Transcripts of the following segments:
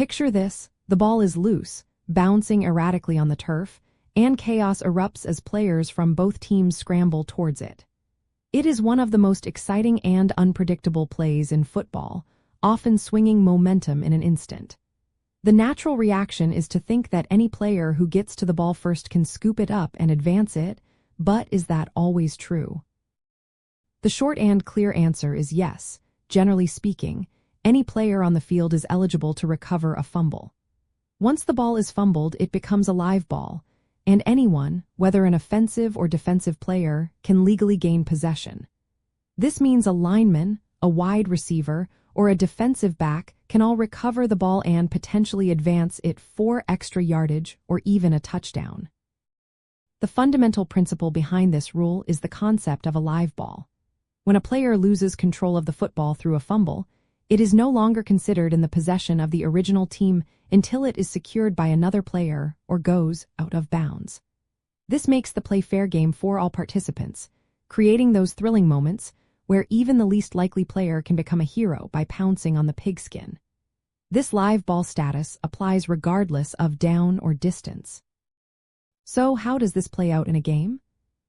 Picture this: the ball is loose, bouncing erratically on the turf, and chaos erupts as players from both teams scramble towards it. It is one of the most exciting and unpredictable plays in football, often swinging momentum in an instant. The natural reaction is to think that any player who gets to the ball first can scoop it up and advance it, but is that always true? The short and clear answer is yes. Generally speaking, any player on the field is eligible to recover a fumble. Once the ball is fumbled, it becomes a live ball, and anyone, whether an offensive or defensive player, can legally gain possession. This means a lineman, a wide receiver, or a defensive back can all recover the ball and potentially advance it for extra yardage or even a touchdown. The fundamental principle behind this rule is the concept of a live ball. When a player loses control of the football through a fumble, it is no longer considered in the possession of the original team until it is secured by another player or goes out of bounds. This makes the play fair game for all participants, creating those thrilling moments where even the least likely player can become a hero by pouncing on the pigskin. This live ball status applies regardless of down or distance. So how does this play out in a game?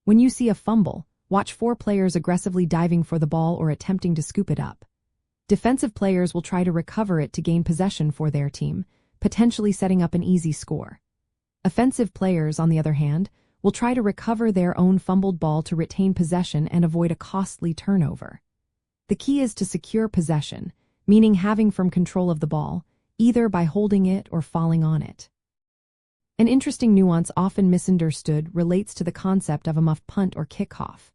When you see a fumble, watch 4 players aggressively diving for the ball or attempting to scoop it up. Defensive players will try to recover it to gain possession for their team, potentially setting up an easy score. Offensive players, on the other hand, will try to recover their own fumbled ball to retain possession and avoid a costly turnover. The key is to secure possession, meaning having firm control of the ball, either by holding it or falling on it. An interesting nuance often misunderstood relates to the concept of a muff punt or kickoff.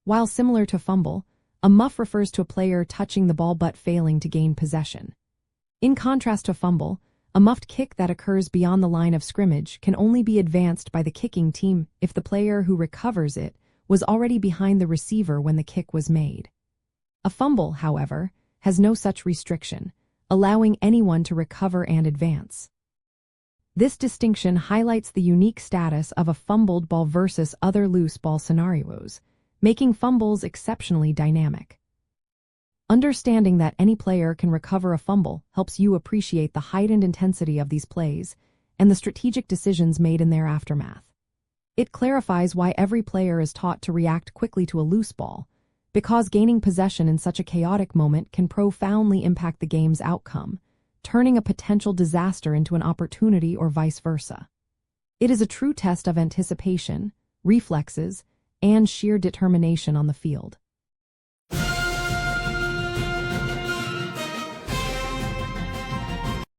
While similar to fumble, a muff refers to a player touching the ball but failing to gain possession. In contrast to fumble, a muffed kick that occurs beyond the line of scrimmage can only be advanced by the kicking team if the player who recovers it was already behind the receiver when the kick was made. A fumble, however, has no such restriction, allowing anyone to recover and advance. This distinction highlights the unique status of a fumbled ball versus other loose ball scenarios, making fumbles exceptionally dynamic. Understanding that any player can recover a fumble helps you appreciate the heightened intensity of these plays and the strategic decisions made in their aftermath. It clarifies why every player is taught to react quickly to a loose ball, because gaining possession in such a chaotic moment can profoundly impact the game's outcome, turning a potential disaster into an opportunity or vice versa. It is a true test of anticipation, reflexes, and sheer determination on the field.